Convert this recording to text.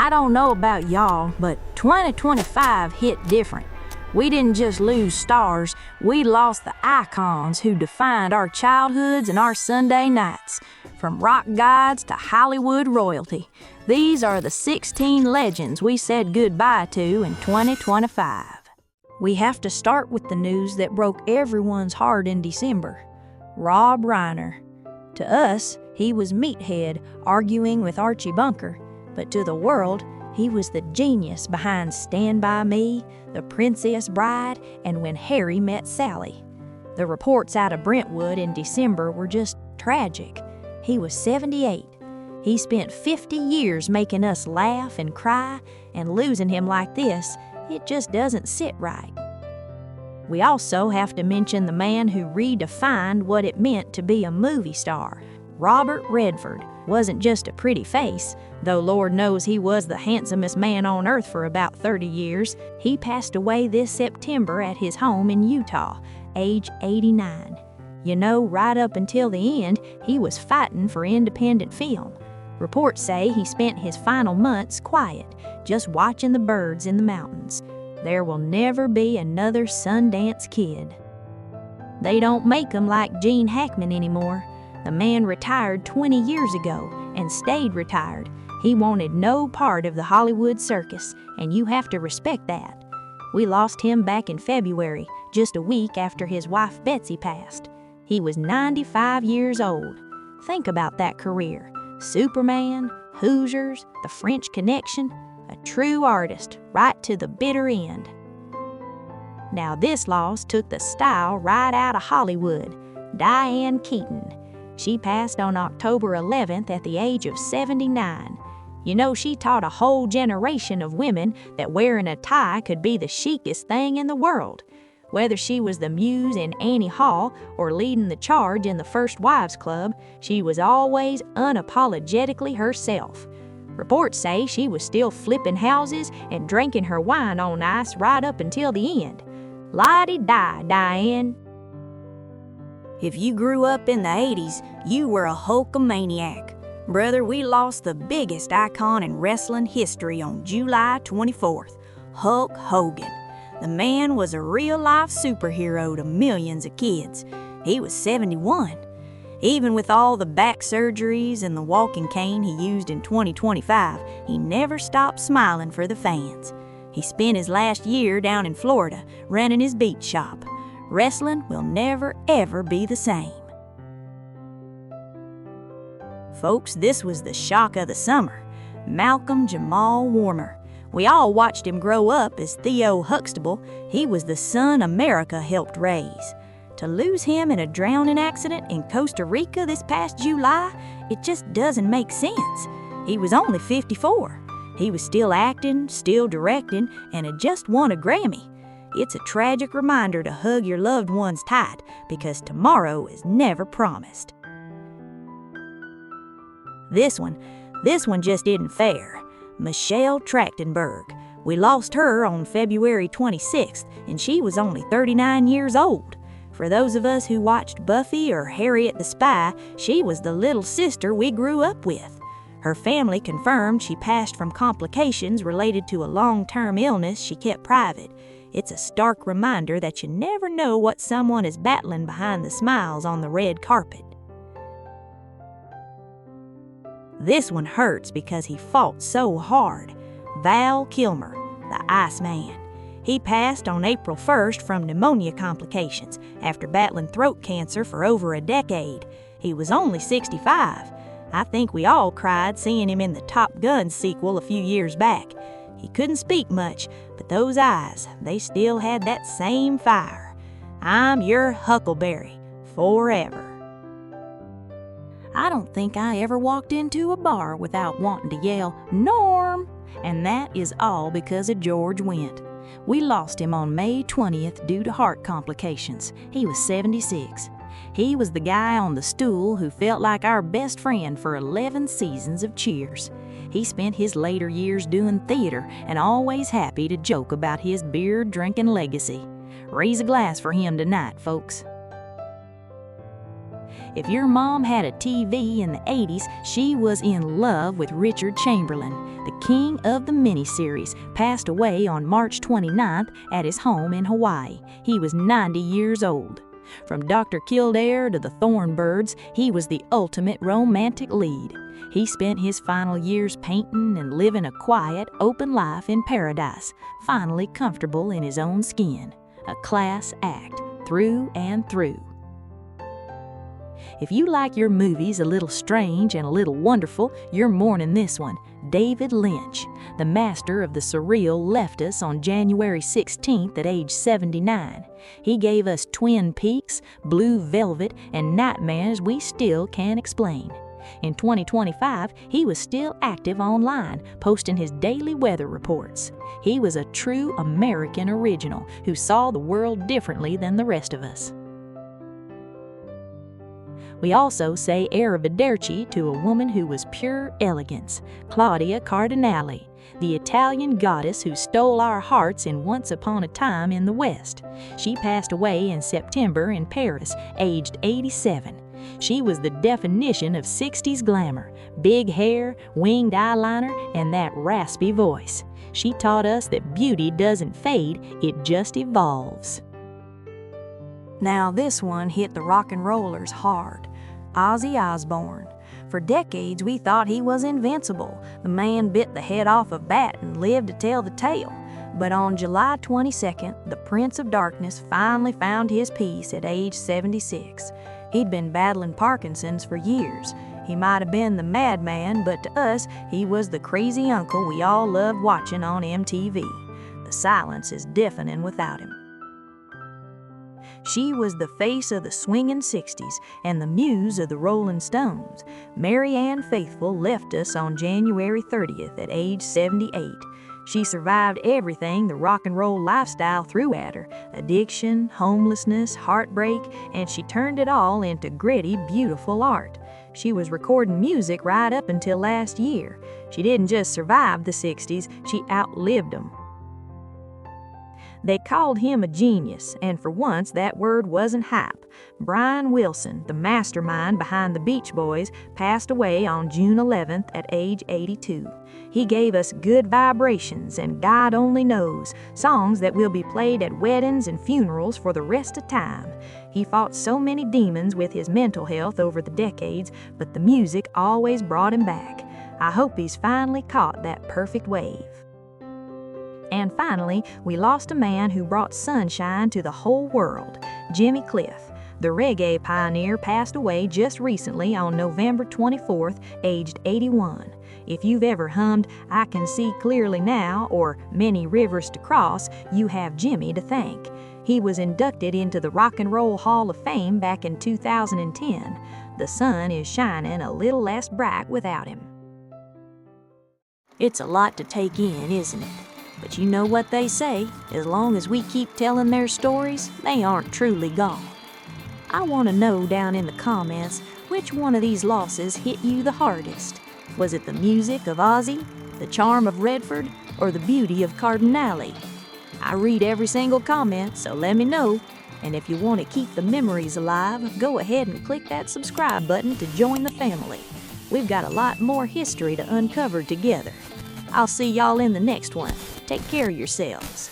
I don't know about y'all, but 2025 hit different. We didn't just lose stars, we lost the icons who defined our childhoods and our Sunday nights. From rock gods to Hollywood royalty, these are the 16 legends we said goodbye to in 2025. We have to start with the news that broke everyone's heart in December. Rob Reiner. To us, he was Meathead arguing with Archie Bunker, but to the world, he was the genius behind Stand By Me, The Princess Bride, and When Harry Met Sally. The reports out of Brentwood in December were just tragic. He was 78. He spent 50 years making us laugh and cry, and losing him like this, it just doesn't sit right. We also have to mention the man who redefined what it meant to be a movie star. Robert Redford wasn't just a pretty face, though Lord knows he was the handsomest man on earth for about 30 years. He passed away this September at his home in Utah, age 89. You know, right up until the end, he was fighting for independent film. Reports say he spent his final months quiet, just watching the birds in the mountains. There will never be another Sundance Kid. They don't make them like Gene Hackman anymore. The man retired 20 years ago and stayed retired. He wanted no part of the Hollywood circus, and you have to respect that. We lost him back in February, just a week after his wife Betsy passed. He was 95 years old. Think about that career. Superman, Hoosiers, The French Connection, a true artist right to the bitter end. Now this loss took the style right out of Hollywood. Diane Keaton. She passed on October 11th at the age of 79. You know, she taught a whole generation of women that wearing a tie could be the chicest thing in the world. Whether she was the muse in Annie Hall or leading the charge in the First Wives Club, she was always unapologetically herself. Reports say she was still flipping houses and drinking her wine on ice right up until the end. La-di-di, Diane. If you grew up in the 80s, you were a Hulkamaniac. Brother, we lost the biggest icon in wrestling history on July 24th, Hulk Hogan. The man was a real-life superhero to millions of kids. He was 71. Even with all the back surgeries and the walking cane he used in 2025, he never stopped smiling for the fans. He spent his last year down in Florida running his beach shop. Wrestling will never, ever be the same. Folks, this was the shock of the summer. Malcolm Jamal Warner. We all watched him grow up as Theo Huxtable. He was the son America helped raise. To lose him in a drowning accident in Costa Rica this past July, it just doesn't make sense. He was only 54. He was still acting, still directing, and had just won a Grammy. It's a tragic reminder to hug your loved ones tight, because tomorrow is never promised. This one just isn't fair. Michelle Trachtenberg. We lost her on February 26th, and she was only 39 years old. For those of us who watched Buffy or Harriet the Spy, she was the little sister we grew up with. Her family confirmed she passed from complications related to a long-term illness she kept private. It's a stark reminder that you never know what someone is battling behind the smiles on the red carpet. This one hurts because he fought so hard. Val Kilmer, the Iceman. He passed on April 1st from pneumonia complications after battling throat cancer for over a decade. He was only 65. I think we all cried seeing him in the Top Gun sequel a few years back. He couldn't speak much, but those eyes, they still had that same fire. I'm your Huckleberry, forever. I don't think I ever walked into a bar without wanting to yell, "Norm!" And that is all because of George Wendt. We lost him on May 20th due to heart complications. He was 76. He was the guy on the stool who felt like our best friend for 11 seasons of Cheers. He spent his later years doing theater and always happy to joke about his beer-drinking legacy. Raise a glass for him tonight, folks. If your mom had a TV in the 80s, she was in love with Richard Chamberlain. The king of the miniseries passed away on March 29th at his home in Hawaii. He was 90 years old. From Dr. Kildare to the Thornbirds, he was the ultimate romantic lead. He spent his final years painting and living a quiet, open life in paradise, finally comfortable in his own skin. A class act, through and through. If you like your movies a little strange and a little wonderful, you're mourning this one. David Lynch, the master of the surreal, left us on January 16th at age 79. He gave us Twin Peaks, Blue Velvet, and nightmares we still can't explain. In 2025, he was still active online, posting his daily weather reports. He was a true American original who saw the world differently than the rest of us. We also say arrivederci to a woman who was pure elegance, Claudia Cardinale, the Italian goddess who stole our hearts in Once Upon a Time in the West. She passed away in September in Paris, aged 87. She was the definition of 60s glamour, big hair, winged eyeliner, and that raspy voice. She taught us that beauty doesn't fade, it just evolves. Now this one hit the rock and rollers hard. Ozzy Osbourne. For decades we thought he was invincible. The man bit the head off a bat and lived to tell the tale. But on July 22nd, the Prince of Darkness finally found his peace at age 76. He'd been battling Parkinson's for years. He might have been the madman, but to us, he was the crazy uncle we all loved watching on MTV. The silence is deafening without him. She was the face of the swinging 60s and the muse of the Rolling Stones. Mary Ann Faithfull left us on January 30th at age 78. She survived everything the rock and roll lifestyle threw at her: addiction, homelessness, heartbreak, and she turned it all into gritty, beautiful art. She was recording music right up until last year. She didn't just survive the 60s, she outlived them. They called him a genius, and for once that word wasn't hype. Brian Wilson, the mastermind behind the Beach Boys, passed away on June 11th at age 82. He gave us Good Vibrations and God Only Knows, songs that will be played at weddings and funerals for the rest of time. He fought so many demons with his mental health over the decades, but the music always brought him back. I hope he's finally caught that perfect wave. And finally, we lost a man who brought sunshine to the whole world, Jimmy Cliff. The reggae pioneer passed away just recently on November 24th, aged 81. If you've ever hummed I Can See Clearly Now or Many Rivers to Cross, you have Jimmy to thank. He was inducted into the Rock and Roll Hall of Fame back in 2010. The sun is shining a little less bright without him. It's a lot to take in, isn't it? But you know what they say, as long as we keep telling their stories, they aren't truly gone. I want to know down in the comments which one of these losses hit you the hardest. Was it the music of Ozzy, the charm of Redford, or the beauty of Cardinale? I read every single comment, so let me know. And if you want to keep the memories alive, go ahead and click that subscribe button to join the family. We've got a lot more history to uncover together. I'll see y'all in the next one. Take care of yourselves.